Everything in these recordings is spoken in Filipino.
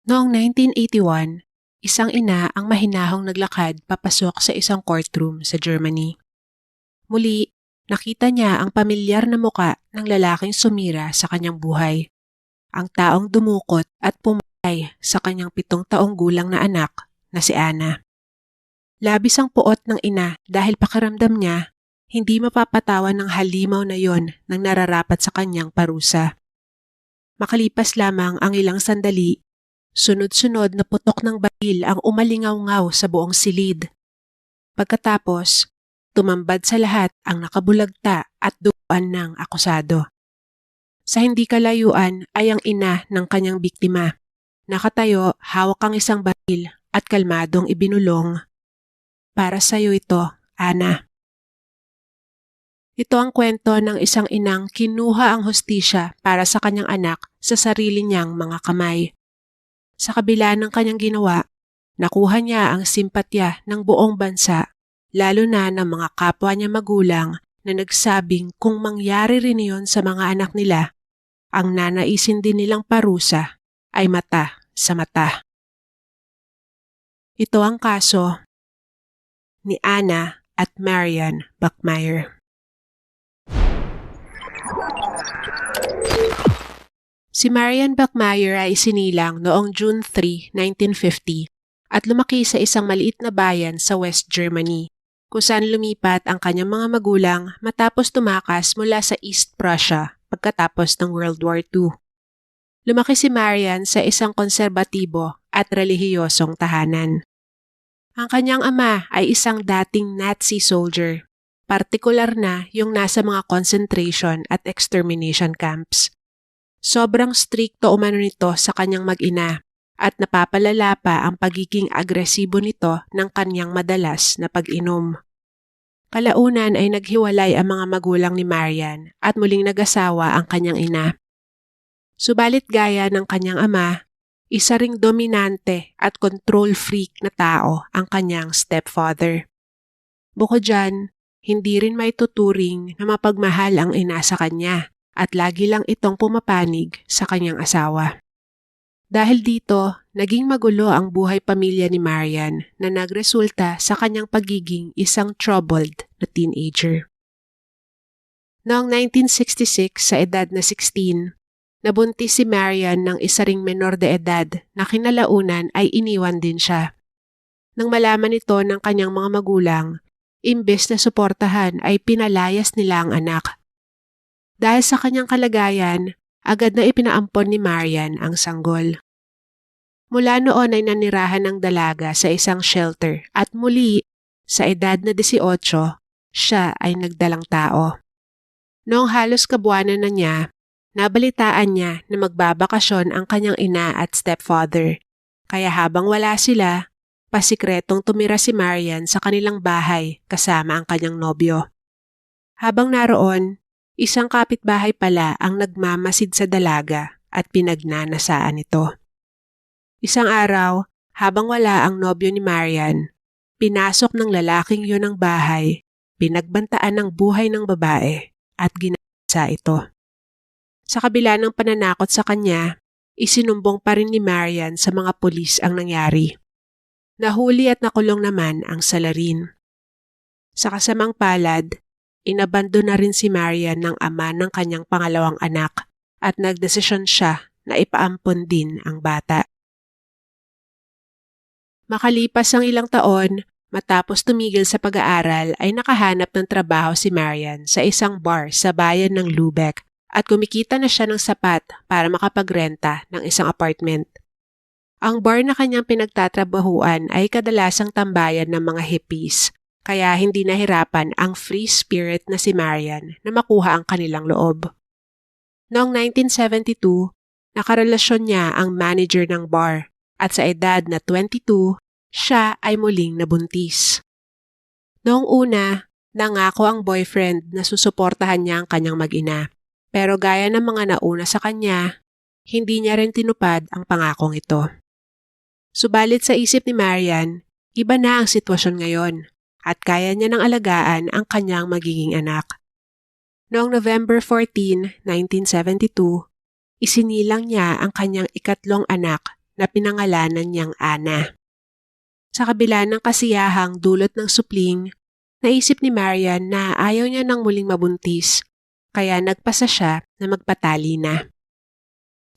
Noong 1981, isang ina ang mahinahong naglakad papasok sa isang courtroom sa Germany. Muli, nakita niya ang pamilyar na muka ng lalaking sumira sa kanyang buhay. Ang taong dumukot at pumatay sa kanyang 7 taong gulang na anak na si Anna. Labis ang puot ng ina dahil pakiramdam niya hindi mapapatawan ng halimaw na yon ng nararapat sa kanyang parusa. Makalipas lamang ang ilang sandali, sunod-sunod na putok ng baril ang umalingaw-ngaw sa buong silid. Pagkatapos, tumambad sa lahat ang nakabulagta at duguan ng akusado. Sa hindi kalayuan ay ang ina ng kanyang biktima. Nakatayo, hawak ang isang baril at kalmadong ibinulong, "Para sa iyo ito, Ana." Ito ang kwento ng isang inang kinuha ang hustisya para sa kanyang anak sa sarili niyang mga kamay. Sa kabila ng kanyang ginawa, nakuha niya ang simpatya ng buong bansa, lalo na ng mga kapwa niya magulang na nagsabing kung mangyari rin iyon sa mga anak nila, ang nanaisin din nilang parusa ay mata sa mata. Ito ang kaso ni Anna at Marian Bachmeier. Si Marian Bachmeier ay isinilang noong June 3, 1950 at lumaki sa isang maliit na bayan sa West Germany, kung saan lumipat ang kanyang mga magulang matapos tumakas mula sa East Prussia pagkatapos ng World War II. Lumaki si Marian sa isang konserbatibo at relihiyosong tahanan. Ang kanyang ama ay isang dating Nazi soldier, partikular na yung nasa mga concentration at extermination camps. Sobrang strikto umano nito sa kanyang mag-ina at napapalala pa ang pagiging agresibo nito ng kanyang madalas na pag-inom. Kalaunan ay naghiwalay ang mga magulang ni Marian at muling nag-asawa ang kanyang ina. Subalit gaya ng kanyang ama, isa ring dominante at control freak na tao ang kanyang stepfather. Bukod dyan, hindi rin maituturing na mapagmahal ang ina sa kanya at lagi lang itong pumapanig sa kanyang asawa. Dahil dito, naging magulo ang buhay pamilya ni Marian na nagresulta sa kanyang pagiging isang troubled na teenager. Noong 1966, sa edad na 16, nabuntis si Marian ng isa ring menor de edad na kinalaunan ay iniwan din siya. Nang malaman ito ng kanyang mga magulang, imbes na suportahan ay pinalayas nila ang anak. Dahil sa kanyang kalagayan, agad na ipinaampon ni Marian ang sanggol. Mula noon ay nanirahan ng dalaga sa isang shelter at muli, sa edad na 18, siya ay nagdalang tao. Noong halos kabuwanan na niya, nabalitaan niya na magbabakasyon ang kanyang ina at stepfather, kaya habang wala sila, pasikretong tumira si Marian sa kanilang bahay kasama ang kanyang nobyo. Habang naroon, isang kapitbahay pala ang nagmamasid sa dalaga at pinagnanasaan ito. Isang araw, habang wala ang nobyo ni Marian, pinasok ng lalaking yun ang bahay, pinagbantaan ng buhay ng babae at ginasa ito. Sa kabila ng pananakot sa kanya, isinumbong pa rin ni Marian sa mga pulis ang nangyari. Nahuli at nakulong naman ang salarin. Sa kasamang palad, inabando na rin si Marian ng ama ng kanyang pangalawang anak at nagdesisyon siya na ipaampon din ang bata. Makalipas ang ilang taon, matapos tumigil sa pag-aaral ay nakahanap ng trabaho si Marian sa isang bar sa bayan ng Lübeck at kumikita na siya ng sapat para makapagrenta ng isang apartment. Ang bar na kanyang pinagtatrabahuan ay kadalasang tambayan ng mga hippies, kaya hindi nahirapan ang free spirit na si Marian na makuha ang kanilang loob. Noong 1972, nakarelasyon niya ang manager ng bar at sa edad na 22, siya ay muling nabuntis. Noong una, nangako ang boyfriend na susuportahan niya ang kanyang mag-ina, pero gaya ng mga nauna sa kanya, hindi niya rin tinupad ang pangakong ito. Subalit sa isip ni Marian, iba na ang sitwasyon ngayon at kaya niya nang alagaan ang kanyang magiging anak. Noong November 14, 1972, isinilang niya ang kanyang ikatlong anak na pinangalanan niyang Ana. Sa kabila ng kasiyahang dulot ng supling, naisip ni Marian na ayaw niya nang muling mabuntis, kaya nagpasa siya na magpatali na.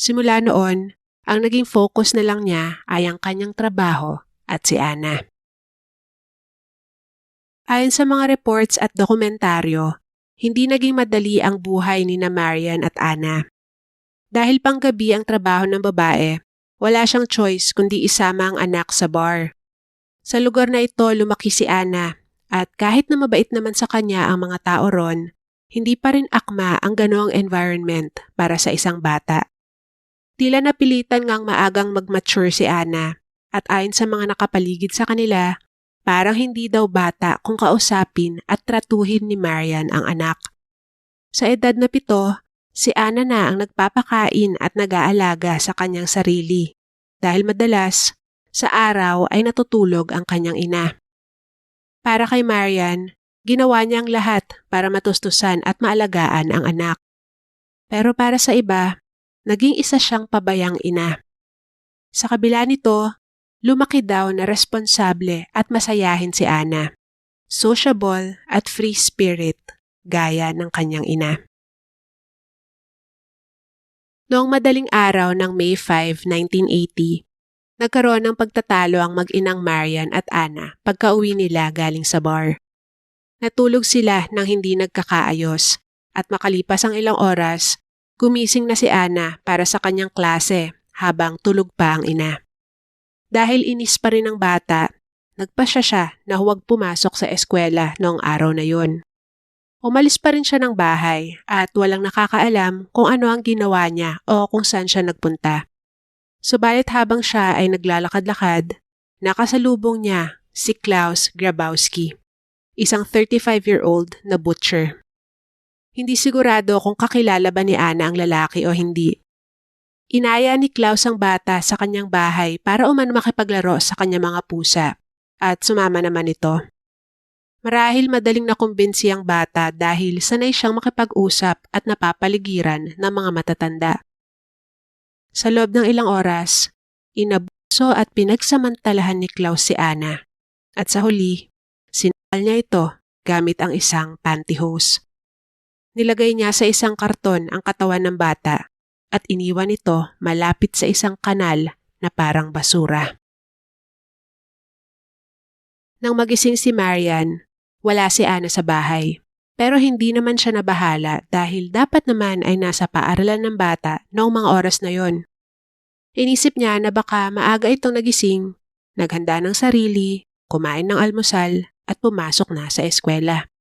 Simula noon, ang naging focus na lang niya ay ang kanyang trabaho at si Ana. Ayon sa mga reports at dokumentaryo, hindi naging madali ang buhay ni Marian at Ana. Dahil panggabi ang trabaho ng babae, wala siyang choice kundi isama ang anak sa bar. Sa lugar na ito lumaki si Ana at kahit na mabait naman sa kanya ang mga tao ron, hindi pa rin akma ang ganoong environment para sa isang bata. Tila napilitan ngang maagang mag-mature si Ana at ayon sa mga nakapaligid sa kanila, parang hindi daw bata kung kausapin at tratuhin ni Marian ang anak. Sa edad na 7, si Ana na ang nagpapakain at nag-aalaga sa kanyang sarili dahil madalas sa araw ay natutulog ang kanyang ina. Para kay Marian, ginawa niya ang lahat para matustusan at maalagaan ang anak. Pero para sa iba, naging isa siyang pabayang ina. Sa kabila nito, lumaki daw na responsable at masayahin si Ana. Sociable at free spirit, gaya ng kanyang ina. Noong madaling araw ng May 5, 1980, nagkaroon ng pagtatalo ang mag-inang Marian at Ana pagka-uwi nila galing sa bar. Natulog sila nang hindi nagkakaayos at makalipas ang ilang oras, gumising na si Ana para sa kanyang klase habang tulog pa ang ina. Dahil inis pa rin ang bata, nagpasya siya na huwag pumasok sa eskwela noong araw na yon. Umalis pa rin siya ng bahay at walang nakakaalam kung ano ang ginawa niya o kung saan siya nagpunta. Subalit habang siya ay naglalakad-lakad, nakasalubong niya si Klaus Grabowski, isang 35-year-old na butcher. Hindi sigurado kung kakilala ba ni Ana ang lalaki o hindi. Inaya ni Klaus ang bata sa kanyang bahay para umano makipaglaro sa kanyang mga pusa at sumama naman ito. Marahil madaling nakumbinsi ang bata dahil sanay siyang makipag-usap at napapaligiran ng mga matatanda. Sa loob ng ilang oras, inabuso at pinagsamantalahan ni Klaus si Ana at sa huli, sinakal niya ito gamit ang isang pantyhose. Nilagay niya sa isang karton ang katawan ng bata at iniwan ito malapit sa isang kanal na parang basura. Nang magising si Marian, wala si Ana sa bahay. Pero hindi naman siya nabahala dahil dapat naman ay nasa paaralan ng bata noong mga oras na yon. Inisip niya na baka maaga itong nagising, naghanda ng sarili, kumain ng almusal at pumasok na sa eskwela.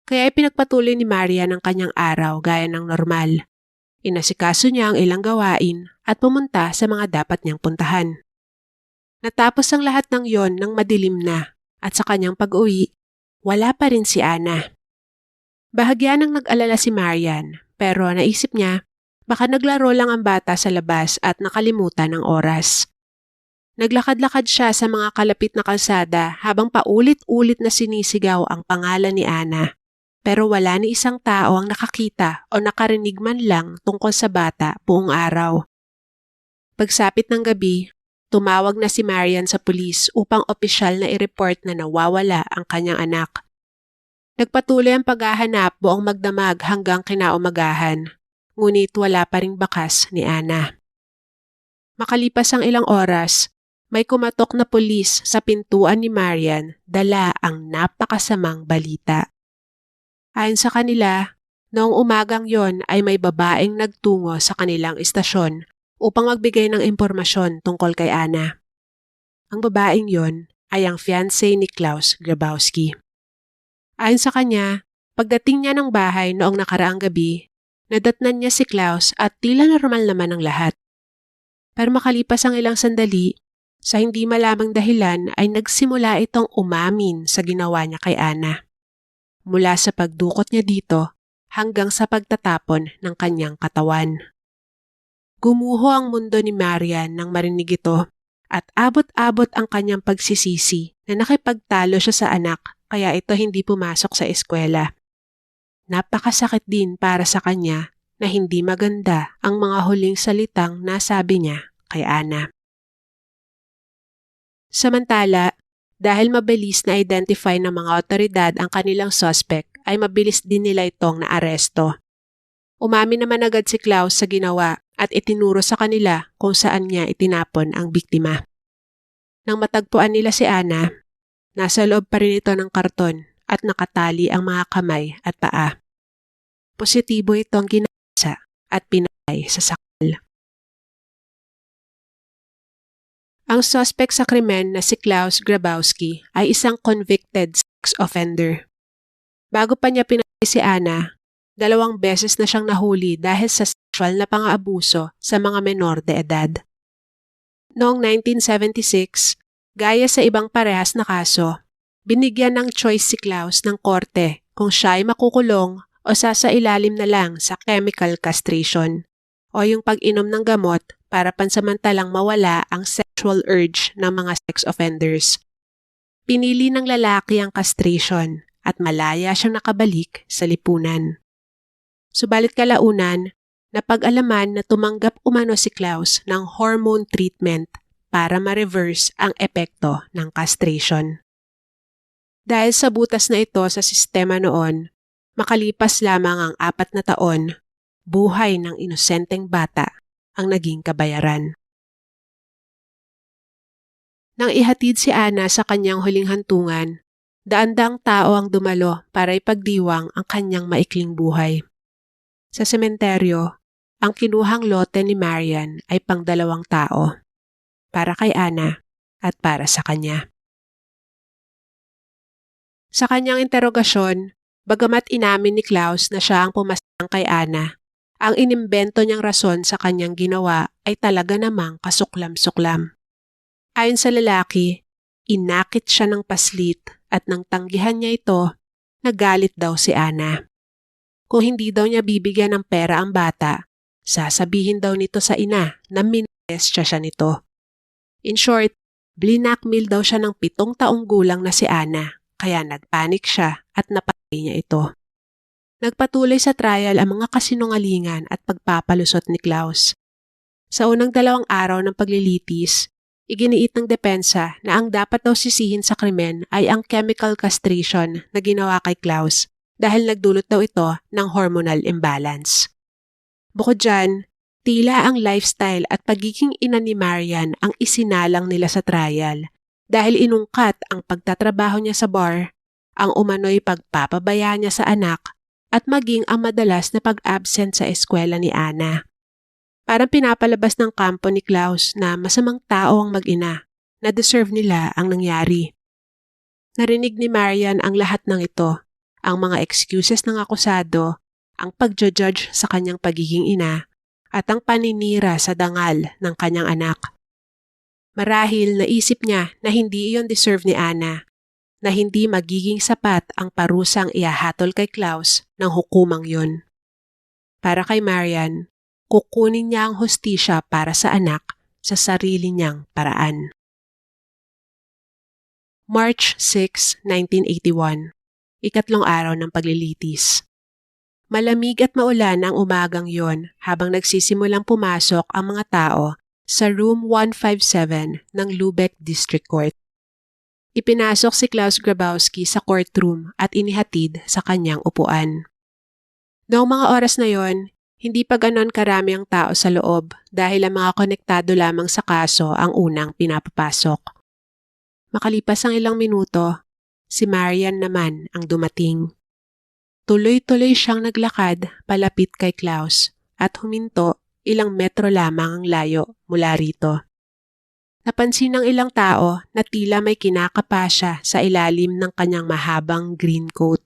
Kaya ipinagpatuloy ni Marian ang kanyang araw gaya ng normal. Inasikaso niya ang ilang gawain at pumunta sa mga dapat niyang puntahan. Natapos ang lahat ng yon nang madilim na at sa kanyang pag-uwi, wala pa rin si Ana. Bahagya nang nag-alala si Marian pero naisip niya baka naglaro lang ang bata sa labas at nakalimutan ang oras. Naglakad-lakad siya sa mga kalapit na kalsada habang paulit-ulit na sinisigaw ang pangalan ni Ana. Pero wala ni isang tao ang nakakita o nakarinig man lang tungkol sa bata buong araw. Pagsapit ng gabi, tumawag na si Marian sa pulis upang opisyal na i-report na nawawala ang kanyang anak. Nagpatuloy ang paghahanap buong magdamag hanggang kinaumagahan, ngunit wala pa ring bakas ni Ana. Makalipas ang ilang oras, may kumatok na pulis sa pintuan ni Marian dala ang napakasamang balita. Ayon sa kanila, noong umagang yon ay may babaeng nagtungo sa kanilang istasyon upang magbigay ng impormasyon tungkol kay Ana. Ang babaeng yon ay ang fiancé ni Klaus Grabowski. Ayon sa kanya, pagdating niya ng bahay noong nakaraang gabi, nadatnan niya si Klaus at tila normal naman ang lahat. Pero makalipas ang ilang sandali, sa hindi malamang dahilan ay nagsimula itong umamin sa ginawa niya kay Ana. Mula sa pagdukot niya dito hanggang sa pagtatapon ng kanyang katawan. Gumuho ang mundo ni Marian nang marinig ito at abot-abot ang kanyang pagsisisi na nakipagtalo siya sa anak kaya ito hindi pumasok sa eskwela. Napakasakit din para sa kanya na hindi maganda ang mga huling salitang nasabi niya kay Ana. Samantala, dahil mabilis na identify ng mga otoridad ang kanilang suspect, ay mabilis din nila itong naaresto. Umamin naman agad si Klaus sa ginawa at itinuro sa kanila kung saan niya itinapon ang biktima. Nang matagpuan nila si Anna, nasa loob pa rin ito ng karton at nakatali ang mga kamay at paa. Positibo itong ginasa at pinatay sa sakal. Ang suspect sa krimen na si Klaus Grabowski ay isang convicted sex offender. Bago pa niya pinatay si Anna, 2 beses na siyang nahuli dahil sa sexual na pang-aabuso sa mga menor de edad. Noong 1976, gaya sa ibang parehas na kaso, binigyan ng choice si Klaus ng korte kung siya ay makukulong o sasailalim na lang sa chemical castration o yung pag-inom ng gamot para pansamantalang mawala ang sexual urge ng mga sex offenders. Pinili ng lalaki ang castration at malaya siyang nakabalik sa lipunan. Subalit kalaunan, napag-alaman na tumanggap umano si Klaus ng hormone treatment para ma-reverse ang epekto ng castration. Dahil sa butas na ito sa sistema noon, makalipas lamang ang 4 na taon, buhay ng inosenteng bata ang naging kabayaran. Nang ihatid si Anna sa kanyang huling hantungan, daan-daang tao ang dumalo para ipagdiwang ang kanyang maikling buhay. Sa sementeryo, ang kinuhang lote ni Marian ay pang-2 tao, para kay Anna at para sa kanya. Sa kanyang interogasyon, bagamat inamin ni Klaus na siya ang pumasang kay Anna, ang inimbento niyang rason sa kanyang ginawa ay talaga namang kasuklam-suklam. Ayon sa lalaki, inakit siya ng paslit at nang tanggihan niya ito, nagalit daw si Anna. Kung hindi daw niya bibigyan ng pera ang bata, sasabihin daw nito sa ina na minolestya siya nito. In short, blinakmail daw siya ng 7 taong gulang na si Anna, kaya nagpanik siya at napatay niya ito. Nagpatuloy sa trial ang mga kasinungalingan at pagpapalusot ni Klaus. Sa unang 2 araw ng paglilitis, iginiit ng depensa na ang dapat daw sisihin sa krimen ay ang chemical castration na ginawa kay Klaus dahil nagdulot daw ito ng hormonal imbalance. Bukod dyan, tila ang lifestyle at pagiging ina ni Marian ang isinalang nila sa trial dahil inungkat ang pagtatrabaho niya sa bar, ang umano'y pagpapabaya niya sa anak, at maging ang madalas na pag-absent sa eskwela ni Anna. Parang pinapalabas ng kampo ni Klaus na masamang tao ang mag-ina, na deserve nila ang nangyari. Narinig ni Marian ang lahat ng ito, ang mga excuses ng akusado, ang pagja-judge sa kanyang pagiging ina, at ang paninira sa dangal ng kanyang anak. Marahil naisip niya na hindi iyon deserve ni Anna, na hindi magiging sapat ang parusang ihahatol kay Klaus ng hukumang yun. Para kay Marian, kukunin niya ang hustisya para sa anak sa sarili niyang paraan. March 6, 1981, 3 araw ng paglilitis. Malamig at maulan ang umagang yon habang nagsisimulang pumasok ang mga tao sa room 157 ng Lubeck District Court. Ipinasok si Klaus Grabowski sa courtroom at inihatid sa kanyang upuan. Noong mga oras na yon, hindi pa ganon karami ang tao sa loob dahil ang mga konektado lamang sa kaso ang unang pinapapasok. Makalipas ang ilang minuto, si Marian naman ang dumating. Tuloy-tuloy siyang naglakad palapit kay Klaus at huminto ilang metro lamang ang layo mula rito. Napansin ng ilang tao na tila may kinakapa siya sa ilalim ng kanyang mahabang green coat.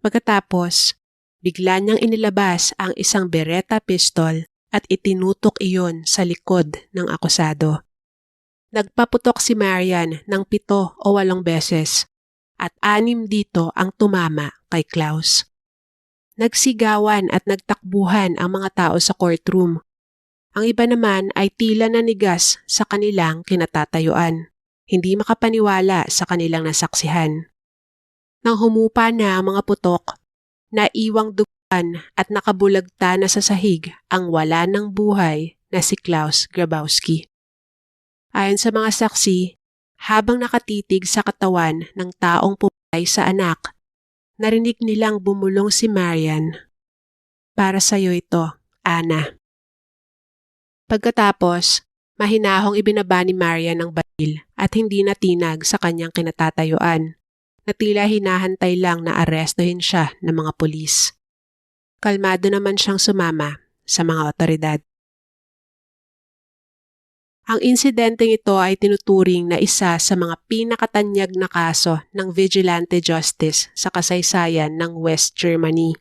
Pagkatapos, bigla niyang inilabas ang isang Beretta pistol at itinutok iyon sa likod ng akusado. Nagpaputok si Marian ng 7 o 8 beses at 6 dito ang tumama kay Klaus. Nagsigawan at nagtakbuhan ang mga tao sa courtroom. Ang iba naman ay tila nanigas sa kanilang kinatatayuan, hindi makapaniwala sa kanilang nasaksihan. Nang humupa na ang mga putok, naiwang duguan at nakabulagta na sa sahig ang wala ng buhay na si Klaus Grabowski. Ayon sa mga saksi, habang nakatitig sa katawan ng taong pumatay sa anak, narinig nilang bumulong si Marian. Para sa'yo ito, Ana. Pagkatapos, mahinahong ibinaba ni Marian ang baril at hindi natinag sa kanyang kinatatayuan, na tila hinahantay lang na arestuhin siya ng mga pulis. Kalmado naman siyang sumama sa mga otoridad. Ang insidenteng ito ay tinuturing na isa sa mga pinakatanyag na kaso ng vigilante justice sa kasaysayan ng West Germany.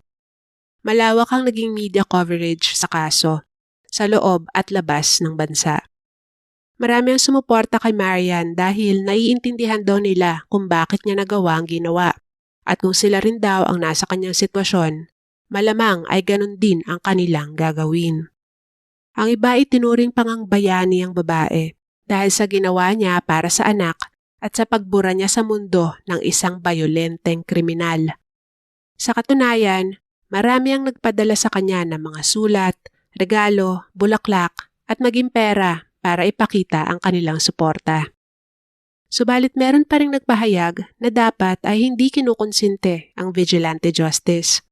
Malawak ang naging media coverage sa kaso, sa loob at labas ng bansa. Marami ang sumuporta kay Marian dahil naiintindihan daw nila kung bakit niya nagawa ang ginawa, at kung sila rin daw ang nasa kanyang sitwasyon, malamang ay ganun din ang kanilang gagawin. Ang iba ay tinuring pangang bayani ang babae dahil sa ginawa niya para sa anak at sa pagbura niya sa mundo ng isang bayolenteng kriminal. Sa katunayan, marami ang nagpadala sa kanya ng mga sulat, regalo, bulaklak at maging pera para ipakita ang kanilang suporta. Subalit meron pa ring nagpahayag na dapat ay hindi kinukonsinte ang vigilante justice.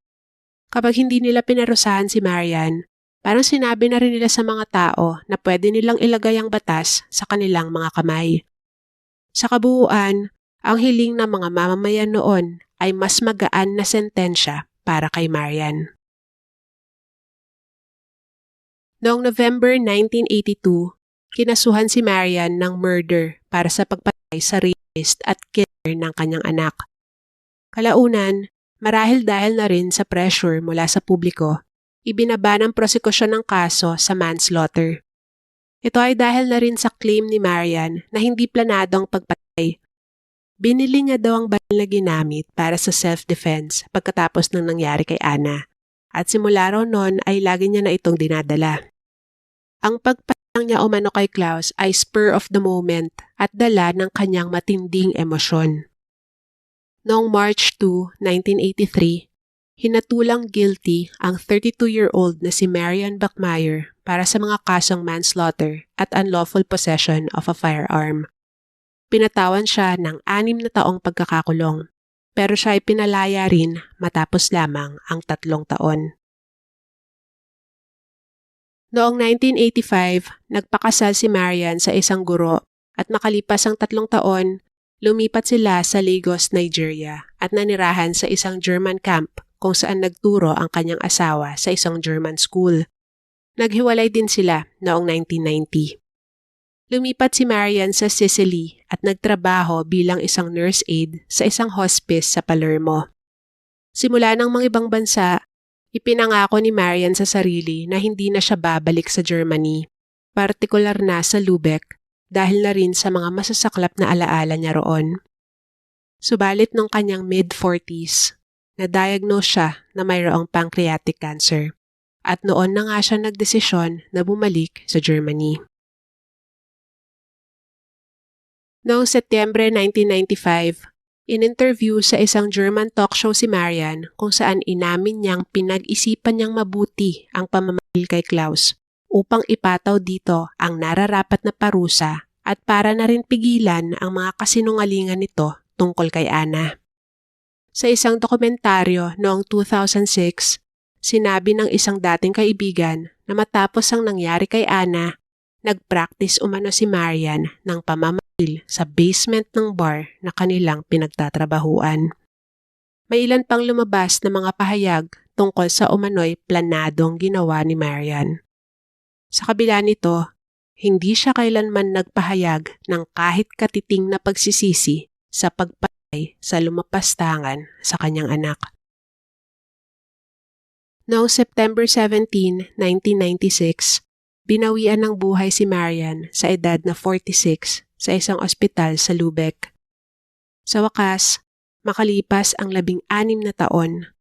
Kapag hindi nila pinarusahan si Marian, parang sinabi na rin nila sa mga tao na pwede nilang ilagay ang batas sa kanilang mga kamay. Sa kabuuan, ang hiling ng mga mamamayan noon ay mas magaan na sentensya para kay Marian. Noong November 1982, kinasuhan si Marian ng murder para sa pagpatay sa rapist at killer ng kanyang anak. Kalaunan, marahil dahil na rin sa pressure mula sa publiko, ibinaba ng prosekusyon ng kaso sa manslaughter. Ito ay dahil na rin sa claim ni Marian na hindi planado ang pagpatay. Binili niya daw ang baril na ginamit para sa self-defense pagkatapos ng nangyari kay Ana, at simula raw noon ay lagi niya na itong dinadala. Ang pagpatay niya umano kay Klaus ay spur of the moment at dala ng kanyang matinding emosyon. Noong March 2, 1983, hinatulang guilty ang 32-year-old na si Marian Bachmeier para sa mga kasong manslaughter at unlawful possession of a firearm. Pinatawan siya ng 6 na taong pagkakakulong, pero siya ay pinalaya rin matapos lamang ang 3 taon. Noong 1985, nagpakasal si Marian sa isang guro at makalipas ang 3 taon, lumipat sila sa Lagos, Nigeria at nanirahan sa isang German camp kung saan nagturo ang kanyang asawa sa isang German school. Naghiwalay din sila noong 1990. Lumipat si Marian sa Sicily at nagtrabaho bilang isang nurse aide sa isang hospice sa Palermo. Simula ng mga ibang bansa, ipinangako ni Marian sa sarili na hindi na siya babalik sa Germany, partikular na sa Lübeck dahil na rin sa mga masasaklap na alaala niya roon. Subalit nung kanyang mid-40s, na-diagnose siya na mayroong pancreatic cancer at noon na nga siya nagdesisyon na bumalik sa Germany. Noong Setyembre 1995, in-interview sa isang German talk show si Marian kung saan inamin niyang pinag-isipan niyang mabuti ang pamamahil kay Klaus upang ipataw dito ang nararapat na parusa at para na rin pigilan ang mga kasinungalingan nito tungkol kay Ana. Sa isang dokumentaryo noong 2006, sinabi ng isang dating kaibigan na matapos ang nangyari kay Ana, nag-practice umano si Marian ng pamamahil sa basement ng bar na kanilang pinagtatrabahuan. May ilan pang lumabas na mga pahayag tungkol sa umano'y planadong ginawa ni Marian. Sa kabila nito, hindi siya kailanman nagpahayag ng kahit katiting na pagsisisi sa pagpatay sa lumapastangan sa kanyang anak. Noong September 17, 1996, binawian ng buhay si Marian sa edad na 46 sa isang ospital sa Lübeck. Sa wakas, makalipas ang 16 na taon,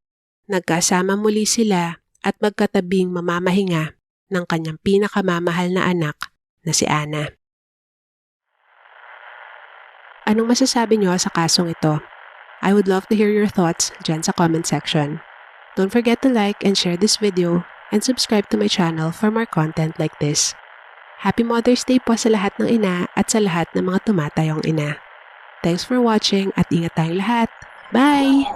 nagkasama muli sila at magkatabing mamamahinga ng kanyang pinakamamahal na anak na si Ana. Anong masasabi niyo sa kasong ito? I would love to hear your thoughts dyan sa comment section. Don't forget to like and share this video and subscribe to my channel for more content like this. Happy Mother's Day po sa lahat ng ina at sa lahat ng mga tumatayong ina. Thanks for watching at ingat tayong lahat. Bye!